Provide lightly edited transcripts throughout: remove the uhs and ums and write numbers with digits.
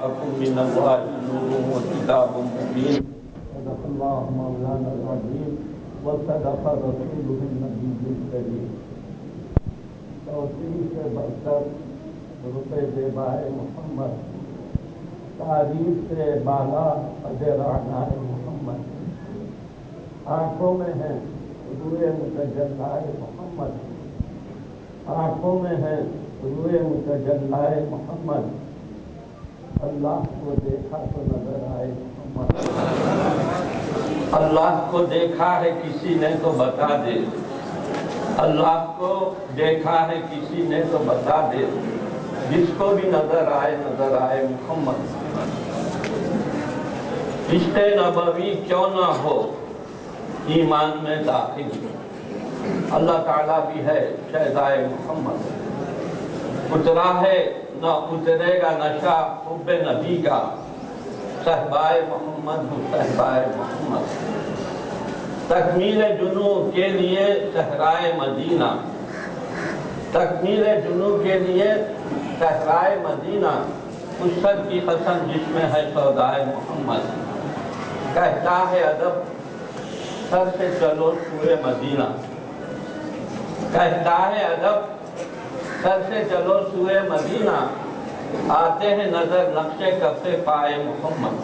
جاءكم من الله نور وكتاب مبين صدق الله مولانا العظيم وصدق رسوله النبي الكريم. توسیع سے بڑھ کر رتبے زیبائے محمد، تعریف سے بالا قدر عنائے محمد. آنکھوں میں ہے روئے متجلائے محمد، آنکھوں میں ہے روئے متجلائے محمد. اللہ کو دیکھا تو نظر آئے محمد. اللہ کو دیکھا ہے کسی نے تو بتا دے، اللہ کو دیکھا ہے کسی نے تو بتا دے، جس کو بھی نظر آئے محمد. عشق نبوی کیوں نہ ہو ایمان میں داخل، اللہ تعالیٰ بھی ہے شہدائے محمد. اترا ہے نہ اترے گا نشہ حب نبی کا، صحبائے محمد صحبائے محمد. تکمیل جنوں کے لیے صحرائے مدینہ، تکمیل جنوں کے لیے صحرائے مدینہ. اس سر کی قسم جس میں ہے سودائے محمد. کہتا ہے ادب سر سے چلو سوئے مدینہ، کہتا ہے ادب سر سے چلو سوئے مدینہ. آتے ہیں نظر نقش کفے پائے محمد.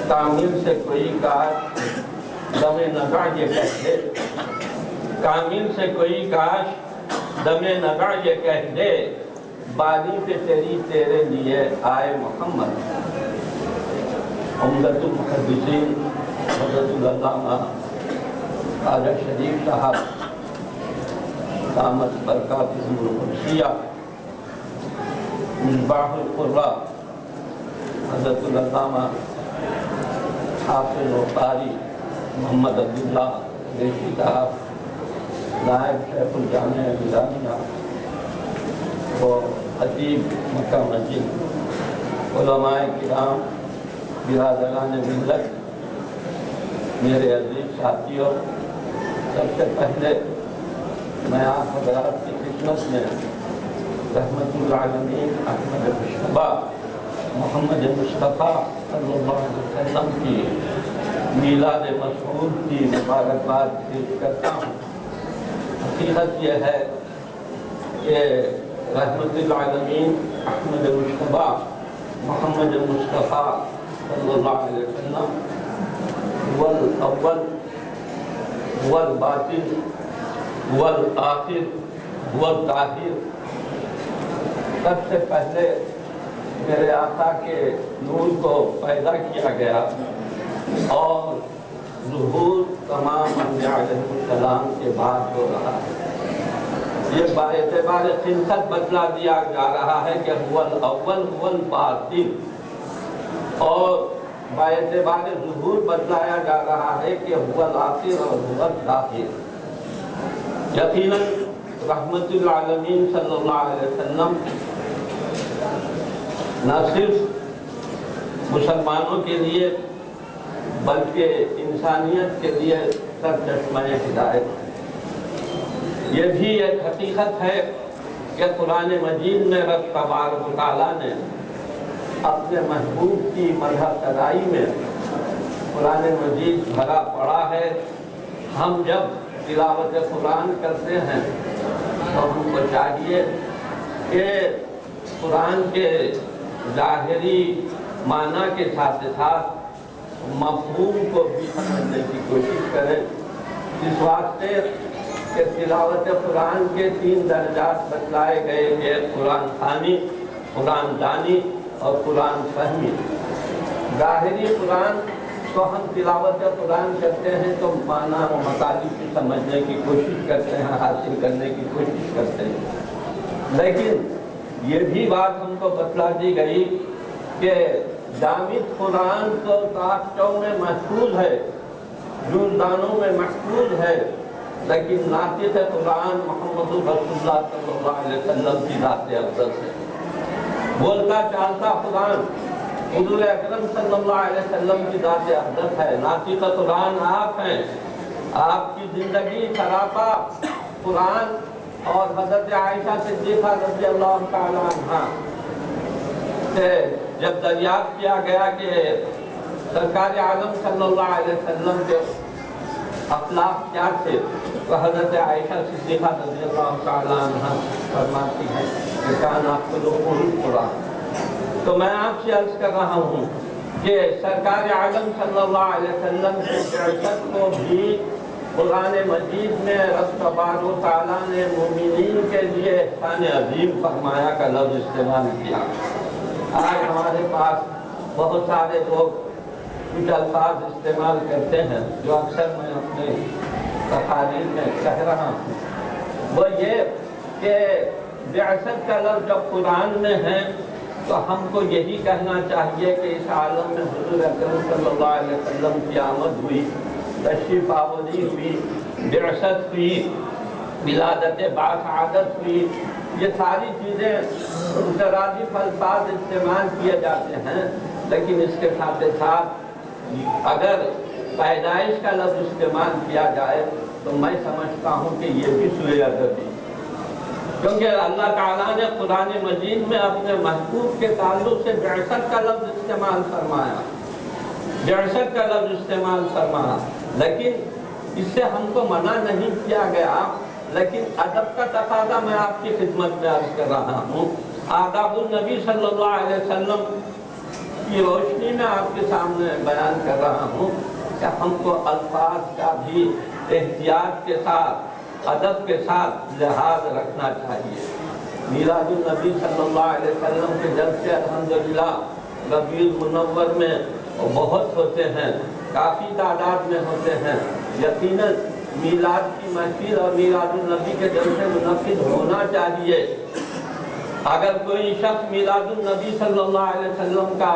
کامل سے کوئی کاش دم نگاہ یہ کہہ دے، کامل سے کوئی کاش دم نگاہ یہ کہہ دے، بالی پہ تیری تیرے لیے آئے محمد. عمدۃ المحدثین حضرت العلامہ خواجہ شریف صاحب دامت برکاتہم القدسیہ، مصباح القراء حضرت العلامہ حافظ و قاری محمد عبداللہ قریشی صاحب، نائب شیخ الجامعہ نظامیہ و خطیب مکہ مسجد، علماء کرام، برادران ملت، میرے عزیز ساتھیوں. سب سے پہلے میں آپ حضرات کی خدمت میں رحمت العالمین احمد مشتبہ محمد مصطفیٰ صلی اللہ علیہ وسلم کی میلاد مسعود کی مبارکباد پیش کرتا ہوں. حقیقت یہ ہے کہ رحمت العالمین احمد مشتبہ محمد مصطفیٰ صلی اللہ علیہ وسلم والاول والباطن والآخر والطاہر. سب سے پہلے میرے آقا کے نور کو پیدا کیا گیا اور ظہور تمام انبیاء علیہ السلام کے بعد ہو رہا ہے. یہ باعتبار خلقت بتلا دیا جا رہا ہے کہ هو الاول هو الباطن، اور باعتبار ظہور بتلایا جا رہا ہے کہ هو الآخر اور هو الظاہر. یقیناً رحمت العالمین صلی اللہ علیہ وسلم نہ صرف مسلمانوں کے لیے بلکہ انسانیت کے لیے سرچشمہ ہدایت. یہ بھی ایک حقیقت ہے کہ قرآن مجید میں رب تبارک و تعالیٰ نے اپنے محبوب کی مدح سرائی میں قرآن مجید بھرا پڑا ہے. ہم جب تلاوت قرآن کرتے ہیں تو ہم کو چاہیے کہ قرآن کے ظاہری معنی کے ساتھ ساتھ مفہوم کو بھی سمجھنے کی کوشش کریں. اس واسطے کہ تلاوت قرآن کے 3 درجات بتلائے گئے ہیں: قرآن خوانی، قرآن دانی اور قرآن فہمی. ظاہری قرآن تو ہم تلاوت قرآن کرتے ہیں تو معنی و مطالب کی سمجھنے کی کوشش کرتے ہیں، حاصل کرنے کی کوشش کرتے ہیں. لیکن یہ بھی بات ہم کو بتلا دی گئی کہ جامد قرآن تو تاختوں میں محفوظ ہے، جولدانوں میں محفوظ ہے، لیکن ناطق قرآن محمد رسول اللہ صلی اللہ علیہ وسلم کی ذات اقدس ہے. بولتا چالتا قرآن حضور اکرم صلی اللہ علیہ وسلم کی ذات اقدس ہے. ناطق قرآن آپ ہیں، آپ کی زندگی سراپا قرآن. اور حضرت عائشہ صدیقہ رضی اللہ تعالیٰ عنہ کہ جب دریافت کیا گیا کہ سرکار عالم صلی اللہ علیہ وسلم کے اخلاق کیا تھے، تو حضرت عائشہ صدیقہ رضی اللہ تعالیٰ عنہ فرماتی ہے کہ کان خلقہ القرآن۔ تو میں آپ سے عرض کر رہا ہوں کہ سرکار عالم صلی اللہ علیہ وسلم کی بعثت کو بھی قرآن مجید میں رب تبارک و تعالیٰ نے مومنین کے لیے احسان عظیم فرمایا کا لفظ استعمال کیا۔ آج ہمارے پاس بہت سارے لوگ کچھ الفاظ استعمال کرتے ہیں جو اکثر میں اپنے تقاریر میں کہہ رہا ہوں، وہ یہ کہ بعثت کا لفظ جب قرآن میں ہے تو ہم کو یہی کہنا چاہیے کہ اس عالم میں حضور اکرم صلی اللہ علیہ وسلم کی آمد ہوئی، تشریف آوری ہوئی، بعثت ہوئی، ولادت باسعادت ہوئی۔ یہ ساری چیزیں مترادف الفاظ استعمال کیے جاتے ہیں، لیکن اس کے ساتھ ساتھ اگر پیدائش کا لفظ استعمال کیا جائے تو میں سمجھتا ہوں کہ یہ بھی سوء ادبی، کیونکہ اللہ تعالیٰ نے قرآن مجید میں اپنے محبوب کے تعلق سے بعثت کا لفظ استعمال فرمایا، بعثت کا لفظ استعمال فرمایا، لیکن اس سے ہم کو منع نہیں کیا گیا، لیکن ادب کا تقاضا میں آپ کی خدمت میں عرض کر رہا ہوں۔ آداب النبی صلی اللہ علیہ وسلم کی روشنی میں آپ کے سامنے بیان کر رہا ہوں کہ ہم کو الفاظ کا بھی احتیاط کے ساتھ، ادب کے ساتھ لحاظ رکھنا چاہیے۔ میلاد النبی صلی اللہ علیہ وسلم کے جلسے الحمدللہ ربیع المنور میں بہت ہوتے ہیں، کافی تعداد میں ہوتے ہیں۔ یقیناً میلاد کی محفل اور میلاد النبی کے جلسے منعقد ہونا چاہیے۔ اگر کوئی شخص میلاد النبی صلی اللہ علیہ وسلم کا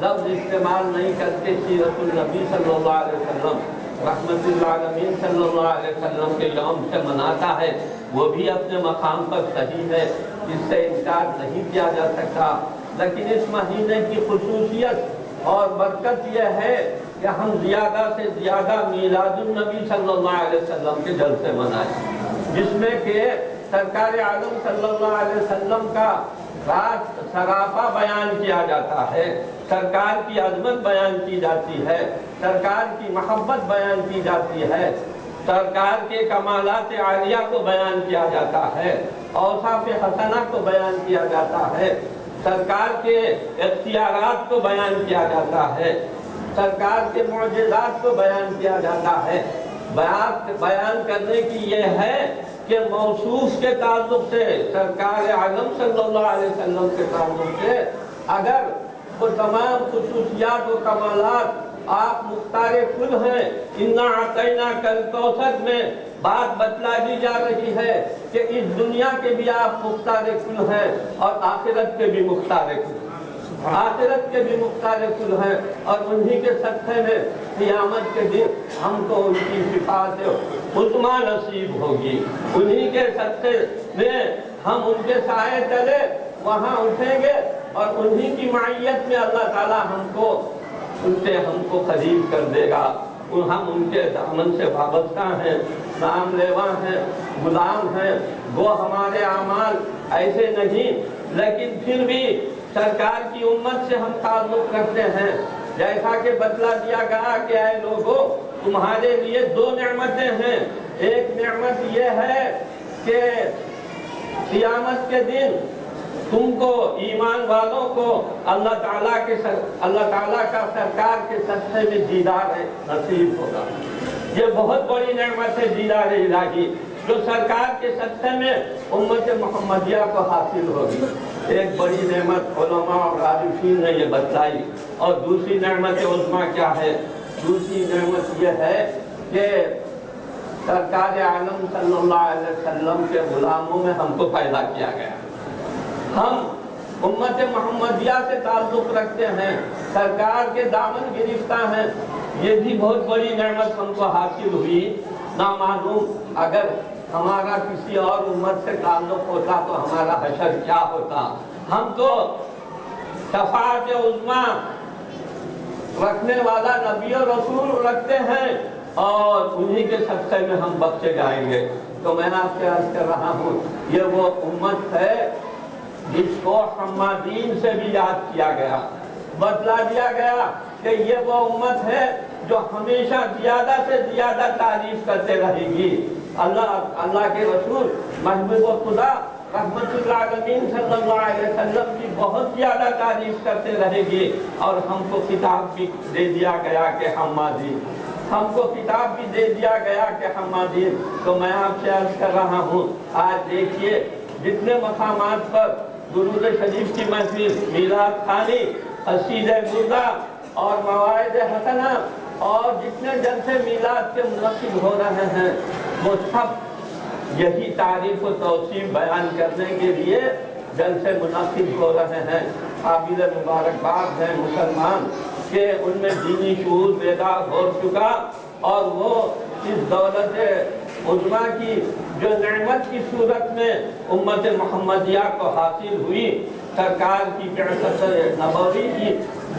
لفظ استعمال نہیں کرتے، سیرت النبی صلی اللہ علیہ وسلم، رحمت العالمین صلی اللہ علیہ وسلم کے یوم سے مناتا ہے، وہ بھی اپنے مقام پر صحیح ہے، اس سے انکار نہیں کیا جا سکتا۔ لیکن اس مہینے کی خصوصیت اور برکت یہ ہے کہ ہم زیادہ سے زیادہ میلاد النبی صلی اللہ علیہ وسلم کے جلسے منائیں، جس میں کہ سرکار عالم صلی اللہ علیہ وسلم کا راز سراپا بیان کیا جاتا ہے، سرکار کی عظمت بیان کی جاتی ہے، سرکار کی محبت بیان کی جاتی ہے، سرکار کے کمالات عالیہ کو بیان کیا جاتا ہے، اوصاف حسنہ کو بیان کیا جاتا ہے، سرکار کے اختیارات کو بیان کیا جاتا ہے، سرکار کے معجزات کو بیان کیا جاتا ہے۔ بیان کرنے کی یہ ہے کہ موصوف کے تعلق سے، سرکار عالم صلی اللہ علیہ وسلم کے تعلق سے اگر وہ تمام خصوصیات و کمالات آپ مختار کل ہیں، اِنَّا أَعْطَيْنَاكَ الْكَوْثَرَ میں بات بتلا دی جا رہی ہے کہ اس دنیا کے بھی آپ مختار کل ہیں اور آخرت کے بھی مختار کل ہیں، آخرت کے بھی مختار کل ہیں، اور انہی کے صدقے میں قیامت کے دن ہم کو ان کی شفاعت عظمیٰ نصیب ہوگی، انہی کے صدقے میں ہم ان کے سائے تلے وہاں اٹھیں گے، اور انہی کی معیت میں اللہ تعالیٰ ہم کو قریب کر دے گا۔ ہم ان کے دامن سے وابستہ ہیں، نام لیوا ہیں، غلام ہیں، وہ ہمارے اعمال ایسے نہیں، لیکن پھر بھی سرکار کی امت سے ہم تعلق رکھتے ہیں۔ جیسا کہ بتلا دیا گیا کہ اے لوگوں، تمہارے لیے دو نعمتیں ہیں، ایک نعمت یہ ہے کہ قیامت کے دن تم کو، ایمان والوں کو، اللہ تعالیٰ کا سرکار کے صدقے میں دیدار نصیب ہوگا۔ یہ بہت بڑی نعمت ہے دیدار الہی، جو سرکار کے صدقے میں امت محمدیہ کو حاصل ہوگی۔ ایک بڑی نعمت علماء اور عارفین نے یہ بتلائی، اور دوسری نعمت عظمیٰ کیا ہے؟ دوسری نعمت یہ ہے کہ سرکار عالم صلی اللہ علیہ وسلم کے غلاموں میں ہم کو پیدا کیا گیا، ہم امت محمدیہ سے تعلق رکھتے ہیں، سرکار کے دامن گرفتہ ہیں، یہ بھی بہت بڑی نعمت ہم کو حاصل ہوئی۔ نامعلوم اگر ہمارا کسی اور امت سے تعلق ہوتا تو ہمارا حشر کیا ہوتا۔ ہم تو شفاعت عظمیٰ رکھنے والا نبی و رسول رکھتے ہیں، اور انہی کے صدقے میں ہم بخشے جائیں گے۔ تو میں آپ سے عرض کر رہا ہوں، یہ وہ امت ہے جس کو حمادین سے بھی یاد کیا گیا، بتلا دیا گیا کہ یہ وہ امت ہے جو ہمیشہ زیادہ سے زیادہ تعریف کرتے رہے گی۔ اللہ کے رسول محبوب خدا رحمت العالمین صلی اللہ علیہ وسلم کی بہت زیادہ تعریف کرتے رہے گی، اور ہم کو خطاب بھی دے دیا گیا کہ حمادین، ہم کو کتاب بھی دے دیا گیا کہ حمادین۔ تو میں آپ سے عرض کر رہا ہوں، آج دیکھیے جتنے مقامات پر درود شریف کی محفل، میلاد خوانی، قصیدہ بردہ اور مواعظ حسنہ اور جتنے جلسے میلاد کے منعقد ہو رہے ہیں، وہ سب یہی تعریف و توصیف بیان کرنے کے لیے جلسے منعقد ہو رہے ہیں۔ قابل مبارکباد ہیں مسلمان کہ ان میں دینی شعور بیدار ہو چکا، اور وہ اس دولت عظمیٰ کی جو نعمت کی صورت میں امت محمدیہ کو حاصل ہوئی، سرکار کی بعثت نبوی کی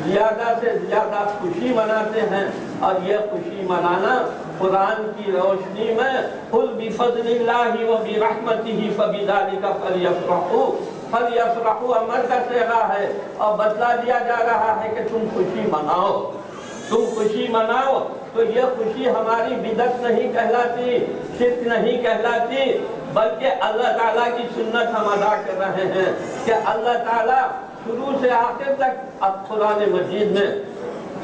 زیادہ سے زیادہ خوشی مناتے ہیں، اور یہ خوشی منانا قرآن کی روشنی میں قُلْ بِفَضْلِ اللَّهِ وَبِرَحْمَتِهِ فَبِذَلِكَ فَلْيَفْرَحُوا امر کا صیغہ ہے، اور بتلا دیا جا رہا ہے کہ تم خوشی مناؤ، تم خوشی مناؤ۔ تو یہ خوشی ہماری بدعت نہیں کہلاتی، شرک نہیں کہلاتی، بلکہ اللہ تعالیٰ کی سنت ہم ادا کر رہے ہیں کہ اللہ تعالیٰ شروع سے آخر تک اب قرآن مجید میں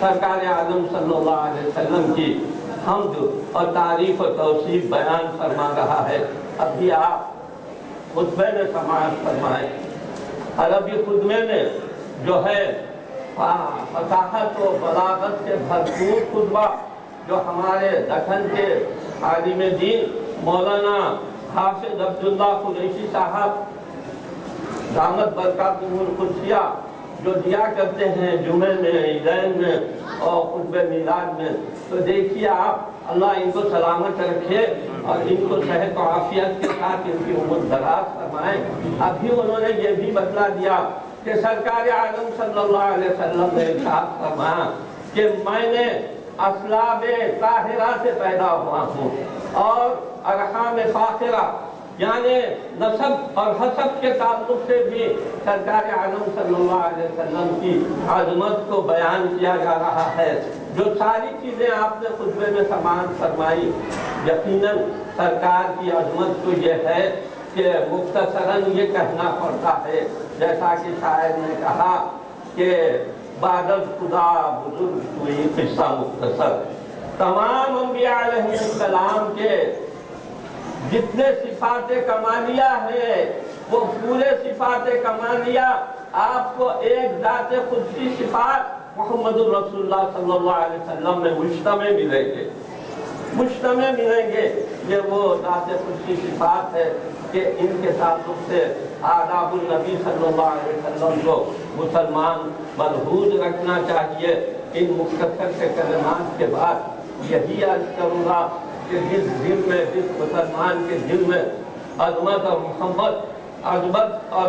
سرکار عالم صلی اللہ علیہ وسلم کی حمد اور تعریف و توصیف بیان فرما رہا ہے۔ ابھی آپ خطبے میں سماعت فرمائیں، عربی خطبے میں جو ہے فصاحت و بلاغت سے بھرپور خطبہ جو ہمارے دکن کے عالم دین مولانا حافظ عبداللہ قریشی صاحب دامت برکاتہ القدسیہ جو دیا کرتے ہیں جمعے میں، عیدین میں اور خطبہ میلاد میں، تو دیکھیے آپ، اللہ ان کو سلامت رکھے اور ان کو صحت و عافیت کے ساتھ ان کی عمر دراز فرمائے۔ ابھی انہوں نے یہ بھی بتلا دیا کہ سرکار عالم صلی اللہ علیہ وسلم نے ارشاد فرمایا کہ میں نے اصلاب طاہرہ سے پیدا ہوا ہوں، اور ارحام فاخرہ یعنی نسب اور حسب کے تعلق سے بھی سرکار عالم صلی اللہ علیہ وسلم کی عظمت کو بیان کیا جا رہا ہے۔ جو ساری چیزیں آپ نے خطبے میں سماعت فرمائی، یقیناً سرکار کی عظمت تو یہ ہے کہ مختصراً یہ کہنا پڑتا ہے، جیسا کہ شاعر نے کہا کہ بعد از خدا بزرگ ہوئی قصہ مختصر۔ تمام انبیاء علیہ السلام کے جتنے صفات کمالیہ ہیں، وہ پورے صفات کمالیہ آپ کو ایک ذات قدسی صفات محمد الرسول اللہ صلی اللہ علیہ وسلم میں مجتمع ملیں گے۔ یہ وہ ذات قدسی صفات ہے کہ ان کے تعلق سے آداب النبی صلی اللہ علیہ وسلم کو مسلمان ملحوظ رکھنا چاہیے۔ ان مختصر سے کلمات کے بعد یہی عرض کروں گا کہ جس مسلمان کے دل میں عظمت اور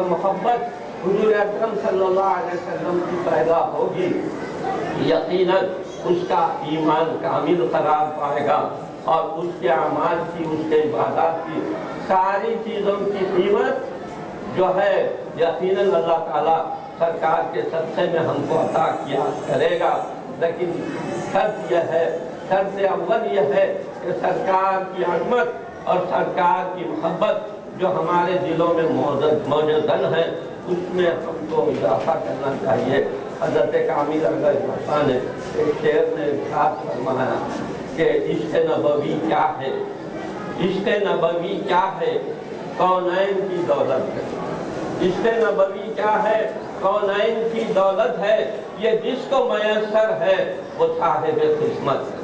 محبت حضور اکرم صلی اللہ علیہ وسلم کی پیدا ہوگی، یقیناً اس کا ایمان کامل قرار پائے گا، اور اس کے اعمال کی، اس کے عبادات کی ساری چیزوں کی قیمت جو ہے یقیناً اللہ تعالیٰ سرکار کے صدقے میں ہم کو عطا کیا کرے گا۔ لیکن شرط اول یہ ہے کہ سرکار کی عظمت اور سرکار کی محبت جو ہمارے دلوں میں موجودن ہے، اس میں ہم کو اضافہ کرنا چاہیے۔ حضرت کامل اگر نے ایک شعر میں ارشاد فرمایا کہ عشق نبوی کیا ہے، عشق نبوی کیا ہے، کونین کی دولت ہے۔ عشق نبوی کیا ہے، کونین کی دولت ہے، یہ جس کو میسر ہے وہ صاحب قسمت ہے،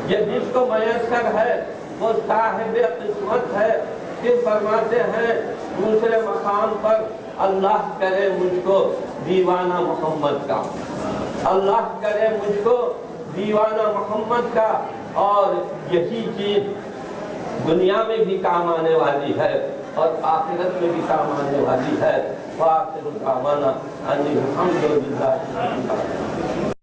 یہ جس کو میسر ہے وہ صاحب قسمت ہے۔ پھر فرماتے ہیں دوسرے مقام پر، اللہ کرے مجھ کو دیوانہ محمد کا، اللہ کرے مجھ کو دیوانہ محمد کا، اور یہی چیز دنیا میں بھی کام آنے والی ہے اور آخرت میں بھی کام آنے والی ہے۔ وآخر دعوانا ان الحمد للہ۔